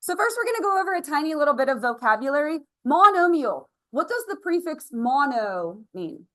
So first we're going to go over a tiny little bit of vocabulary. Monomial. What does the prefix mono mean?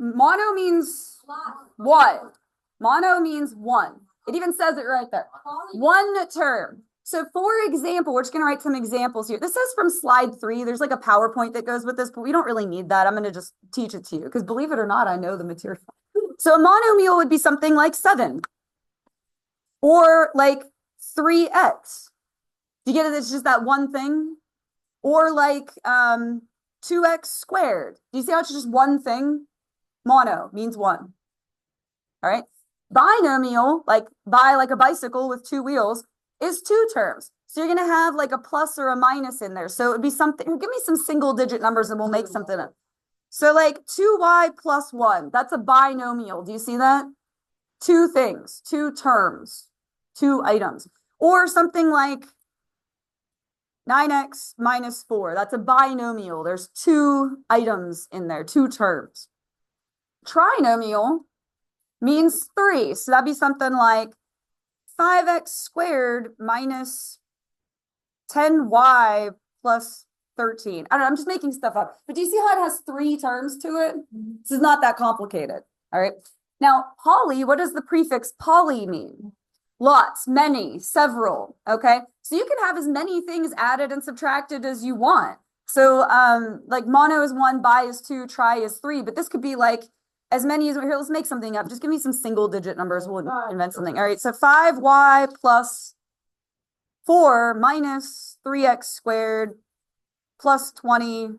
Mono means what? Mono means one. It even says it right there. One term. So for example, we're just going to write some examples here. This is from slide 3. There's like a PowerPoint that goes with this, but we don't really need that. I'm going to just teach it to you because believe it or not, I know the material. So a monomial would be something like 7 or like 3x. Do you get it? It's just that one thing. Or like 2x squared. Do you see how it's just one thing? Mono means one. All right. Binomial, like bi like a bicycle with 2 wheels, is 2 terms. So you're going to have like a plus or a minus in there. So it would be something, give me some single digit numbers and we'll make something up. So like 2y plus 1, that's a binomial. Do you see that? 2 things, 2 terms, 2 items. Or something like 9x minus 4, that's a binomial. There's 2 items in there, 2 terms. Trinomial means 3. So that'd be something like 5x squared minus 10y plus 13. I don't know, I'm just making stuff up. But do you see how it has 3 terms to it? This is not that complicated. All right. Now, poly, what does the prefix poly mean? Lots, many, several. Okay. So you can have as many things added and subtracted as you want. So like mono is 1, bi is 2, tri is 3. But this could be like as many as here. Let's make something up. Just give me some single digit numbers. We'll invent something. All right. So 5y plus 4 minus 3x squared plus 20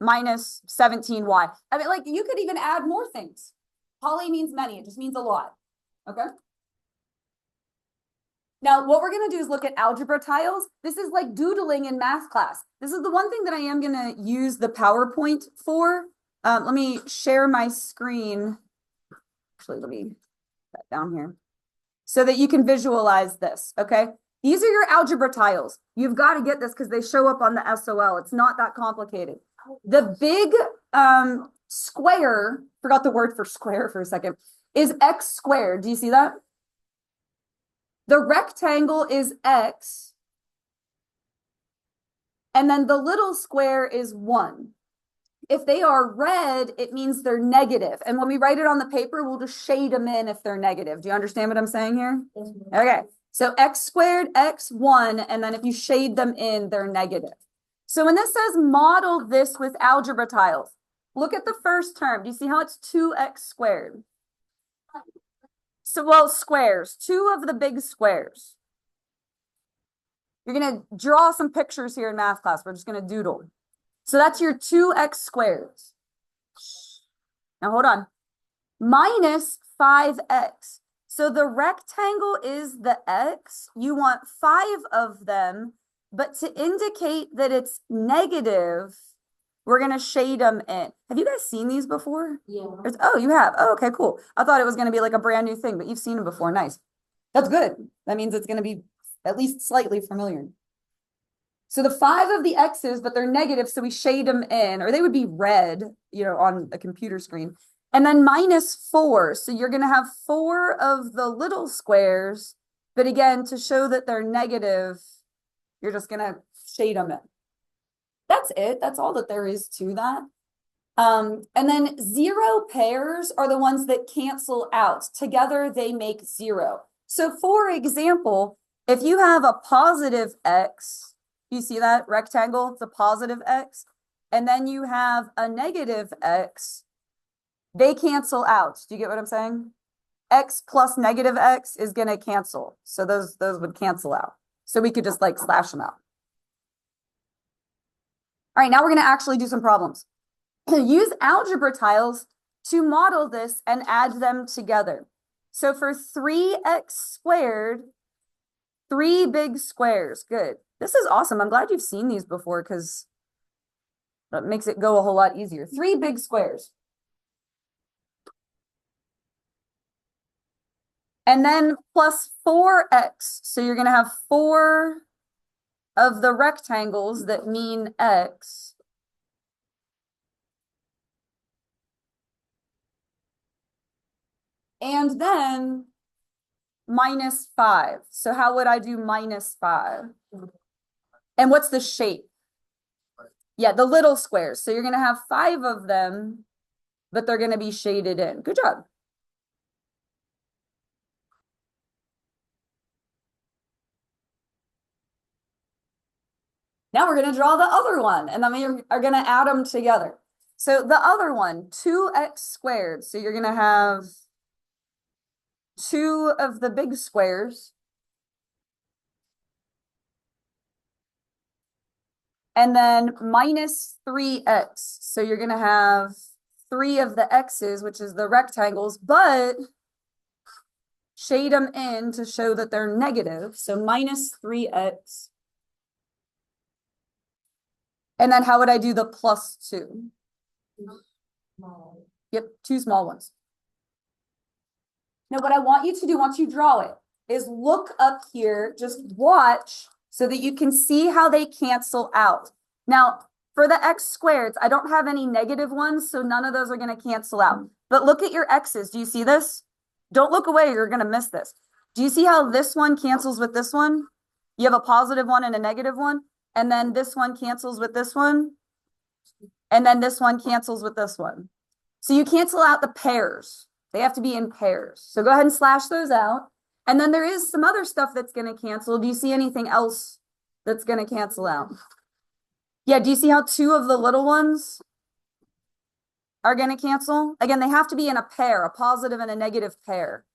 minus 17y. I mean, like you could even add more things. Poly means many. It just means a lot. Okay. Now, what we're going to do is look at algebra tiles. This is like doodling in math class. This is the one thing that I am going to use the PowerPoint for. Let me share my screen. Actually, let me put that down here so that you can visualize this. Okay. These are your algebra tiles. You've got to get this because they show up on the SOL. It's not that complicated. The big square, forgot the word for square for a second, is x squared. Do you see that? The rectangle is x. And then the little square is 1. If they are red, it means they're negative. And when we write it on the paper, we'll just shade them in if they're negative. Do you understand what I'm saying here? Okay. So x squared, x1, and then if you shade them in, they're negative. So when this says model this with algebra tiles, look at the first term. Do you see how it's 2x squared? So, well, squares, 2 of the big squares. You're going to draw some pictures here in math class. We're just going to doodle. So that's your 2x squares. Now, hold on. Minus 5x. So the rectangle is the x. You want 5 of them, but to indicate that it's negative, we're going to shade them in. Have you guys seen these before? Yeah. Oh, you have? Oh, okay, cool. I thought it was going to be like a brand new thing, but you've seen them before. Nice. That's good. That means it's going to be at least slightly familiar. So the 5 of the x's, but they're negative, so we shade them in, or they would be red, you know, on a computer screen. And then minus 4. So you're going to have 4 of the little squares, but again, to show that they're negative, you're just going to shade them in. That's it. That's all that there is to that. And then 0 pairs are the ones that cancel out. Together, they make 0. So for example, if you have a positive x, you see that rectangle? It's a positive x. And then you have a negative x, they cancel out. Do you get what I'm saying? X plus negative x is going to cancel. So those would cancel out. So we could just like slash them out. All right, now we're going to actually do some problems. Use algebra tiles to model this and add them together. So for 3x squared, 3 big squares. Good. This is awesome. I'm glad you've seen these before because that makes it go a whole lot easier. 3 big squares. And then plus 4x. So you're going to have 4 of the rectangles that mean x. And then minus 5. So how would I do minus 5? And what's the shape? Yeah, the little squares. So you're going to have 5 of them, but they're going to be shaded in. Good job. Now we're going to draw the other one, and then we are going to add them together. So the other one, 2x squared. So you're going to have 2 of the big squares. And then minus 3x. So you're going to have 3 of the x's, which is the rectangles, but shade them in to show that they're negative. So minus 3x. And then how would I do the plus 2? Yep, 2 small ones. Now, what I want you to do once you draw it is look up here, just watch so that you can see how they cancel out. Now, for the x squareds, I don't have any negative ones, so none of those are going to cancel out. But look at your x's. Do you see this? Don't look away, you're going to miss this. Do you see how this one cancels with this one? You have a positive one and a negative one, and then this one cancels with this one, and then this one cancels with this one. So you cancel out the pairs. They have to be in pairs. So go ahead and slash those out. And then there is some other stuff that's going to cancel. Do you see anything else that's going to cancel out? Yeah, do you see how 2 of the little ones are going to cancel? Again, they have to be in a pair, a positive and a negative pair.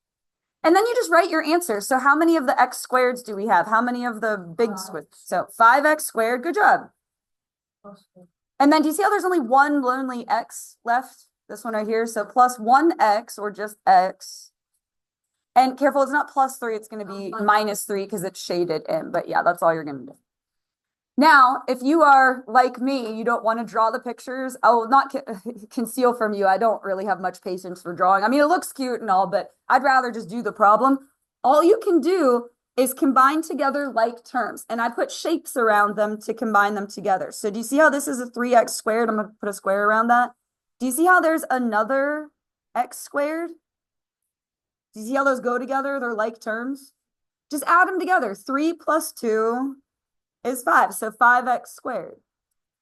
And then you just write your answer. So how many of the x squareds do we have? How many of the big squares? So 5x squared, good job. And then do you see how there's only one lonely x left? This one right here. So plus 1x or just x. And careful, it's not plus 3. It's going to be minus 3 because it's shaded in. But yeah, that's all you're going to do. Now, if you are like me, you don't want to draw the pictures. I will not conceal from you. I don't really have much patience for drawing. I mean, it looks cute and all, but I'd rather just do the problem. All you can do is combine together like terms. And I put shapes around them to combine them together. So do you see how this is a 3x squared? I'm going to put a square around that. Do you see how there's another x squared? Do you see how those go together? They're like terms. Just add them together. 3 plus 2 is 5. So 5x squared.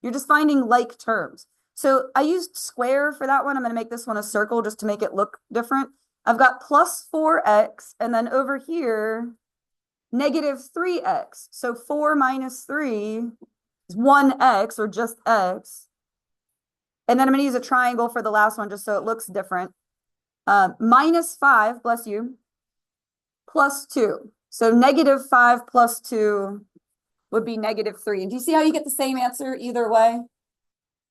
You're just finding like terms. So I used square for that one. I'm going to make this one a circle just to make it look different. I've got plus 4x, and then over here, negative 3x. So 4 minus 3 is 1x, or just x. And then I'm going to use a triangle for the last one just so it looks different. Minus 5, bless you, plus 2. So negative 5 plus 2 would be negative 3. And do you see how you get the same answer either way?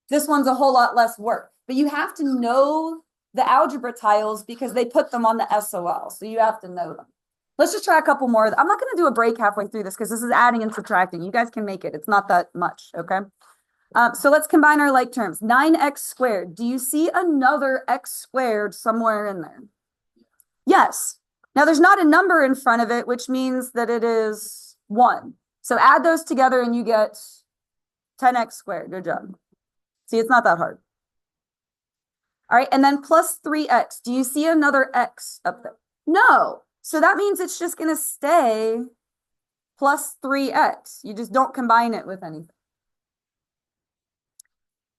This one's a whole lot less work. But you have to know the algebra tiles because they put them on the SOL. So you have to know them. Let's just try a couple more. I'm not going to do a break halfway through this because this is adding and subtracting. You guys can make it. It's not that much, okay? So let's combine our like terms. 9x squared. Do you see another x squared somewhere in there? Yes. Now there's not a number in front of it, which means that it is 1. So add those together and you get 10x squared. Good job. See, it's not that hard. All right, and then plus 3x. Do you see another x up there? No. So that means it's just going to stay plus 3x. You just don't combine it with anything.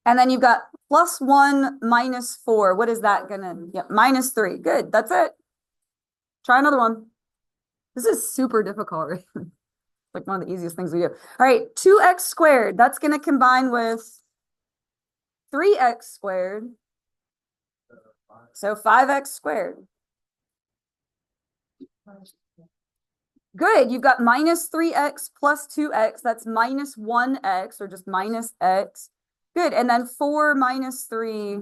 And then you've got plus 1 minus 4. What is that going to? Yeah, minus 3. Good. That's it. Try another one. This is super difficult, right? Like one of the easiest things we do. All right, 2x squared. That's going to combine with 3x squared. So 5x squared. Good. You've got minus 3x plus 2x. That's minus 1x, or just minus x. Good. And then 4 minus 3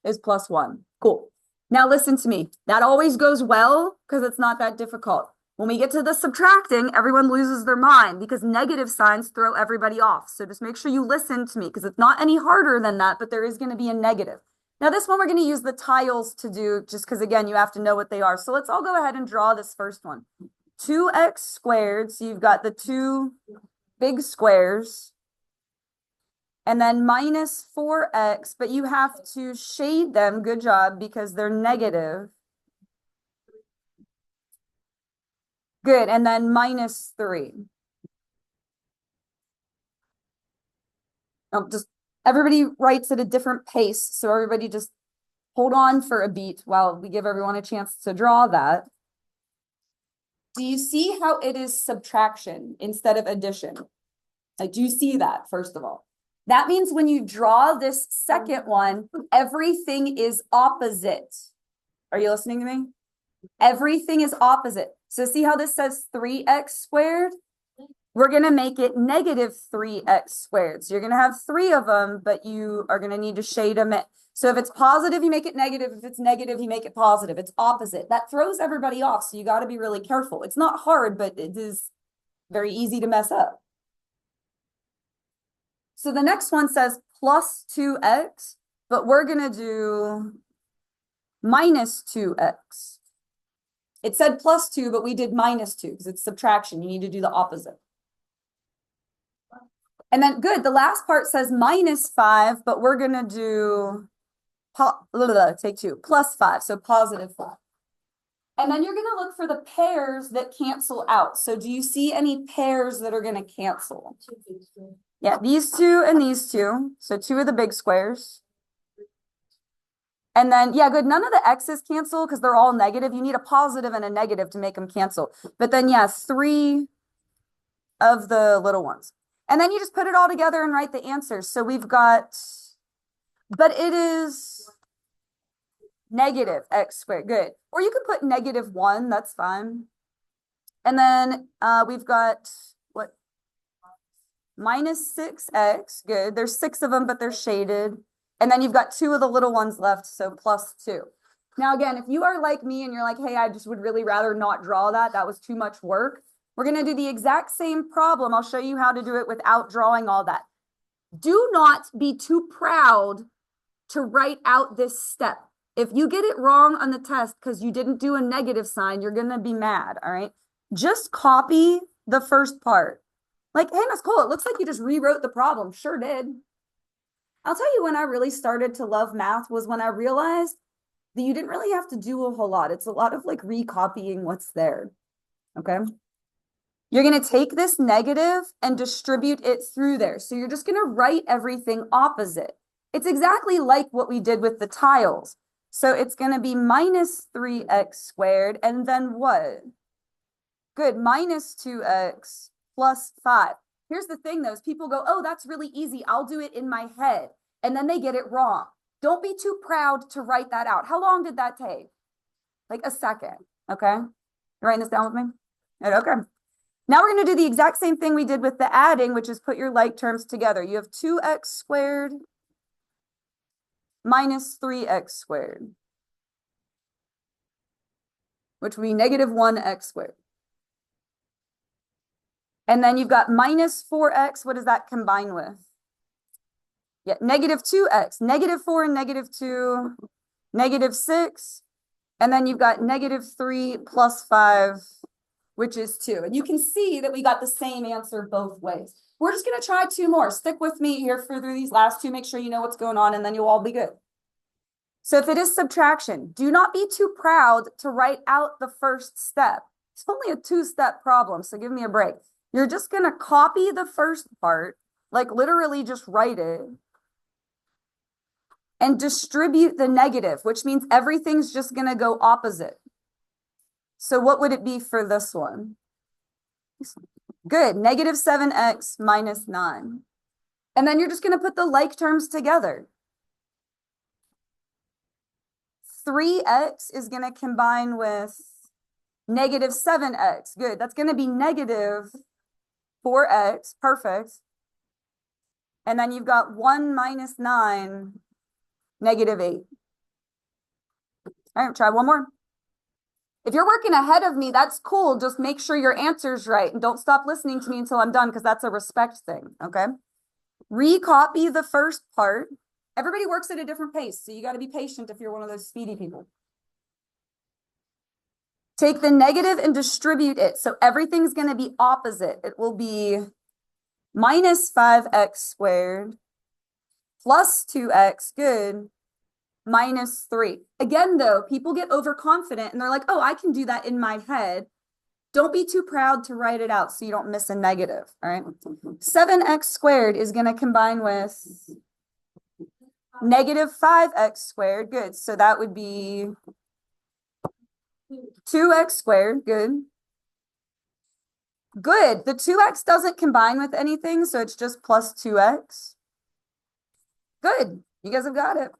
is plus 1. Cool. Now listen to me. That always goes well because it's not that difficult. When we get to the subtracting, everyone loses their mind because negative signs throw everybody off. So just make sure you listen to me because it's not any harder than that, but there is going to be a negative. Now this one we're going to use the tiles to do just because, again, you have to know what they are. So let's all go ahead and draw this first one. 2x squared. So you've got the 2 big squares. And then minus 4x, but you have to shade them, good job, because they're negative. Good, and then minus 3. Just everybody writes at a different pace, so everybody just hold on for a beat while we give everyone a chance to draw that. Do you see how it is subtraction instead of addition? Like, do you see that, first of all? That means when you draw this second one, everything is opposite. Are you listening to me? Everything is opposite. So see how this says 3x squared? We're going to make it negative 3x squared. So you're going to have 3 of them, but you are going to need to shade them in. So if it's positive, you make it negative. If it's negative, you make it positive. It's opposite. That throws everybody off, so you got to be really careful. It's not hard, but it is very easy to mess up. So the next one says plus 2x, but we're going to do minus 2x. It said plus 2, but we did minus 2 because it's subtraction. You need to do the opposite. And then, good, the last part says minus 5, but we're going to do, take 2, plus 5, so positive 5. And then you're going to look for the pairs that cancel out. So do you see any pairs that are going to cancel? Yeah, these 2 and these 2. So 2 of the big squares. And then, yeah, good. None of the x's cancel because they're all negative. You need a positive and a negative to make them cancel. But then, yeah, 3 of the little ones. And then you just put it all together and write the answers. So we've got, but it is negative x squared. Good. Or you could put negative 1. That's fine. And then we've got, what? Minus 6x. Good. There's 6 of them, but they're shaded. And then you've got 2 of the little ones left, so plus 2. Now, again, if you are like me and you're like, hey, I just would really rather not draw that. That was too much work. We're going to do the exact same problem. I'll show you how to do it without drawing all that. Do not be too proud to write out this step. If you get it wrong on the test because you didn't do a negative sign, you're going to be mad, all right? Just copy the first part. Like, hey, Miss Cole, it looks like you just rewrote the problem. Sure did. I'll tell you when I really started to love math was when I realized that you didn't really have to do a whole lot. It's a lot of like recopying what's there, okay? You're going to take this negative and distribute it through there. So you're just going to write everything opposite. It's exactly like what we did with the tiles. So it's going to be minus 3x squared. And then what? Good, minus 2x plus 5. Here's the thing, though, is people go, oh, that's really easy. I'll do it in my head. And then they get it wrong. Don't be too proud to write that out. How long did that take? Like a second, okay? You writing this down with me? Okay. Now we're going to do the exact same thing we did with the adding, which is put your like terms together. You have 2x squared minus 3x squared, which would be negative 1x squared. And then you've got minus 4x. What does that combine with? Yeah, negative 2x, negative 4 and negative 2, negative 6. And then you've got negative 3 plus 5, which is 2. And you can see that we got the same answer both ways. We're just going to try 2 more. Stick with me here through these last 2. Make sure you know what's going on, and then you'll all be good. So if it is subtraction, do not be too proud to write out the first step. It's only a 2-step problem, so give me a break. You're just going to copy the first part, like literally just write it, and distribute the negative, which means everything's just going to go opposite. So what would it be for this one? Good, negative 7x minus 9. And then you're just going to put the like terms together. 3x is going to combine with negative 7x. Good, that's going to be negative 4x. Perfect. And then you've got 1 minus 9, negative 8. All right, try one more. If you're working ahead of me, that's cool. Just make sure your answer's right and don't stop listening to me until I'm done because that's a respect thing, okay? Recopy the first part. Everybody works at a different pace, so you got to be patient if you're one of those speedy people. Take the negative and distribute it. So everything's going to be opposite. It will be minus 5x squared plus 2x, good, minus 3. Again, though, people get overconfident and they're like, oh, I can do that in my head. Don't be too proud to write it out so you don't miss a negative, all right? 7x squared is going to combine with negative 5x squared. Good. So that would be 2x squared. Good. Good. The 2x doesn't combine with anything, so it's just plus 2x. Good. You guys have got it.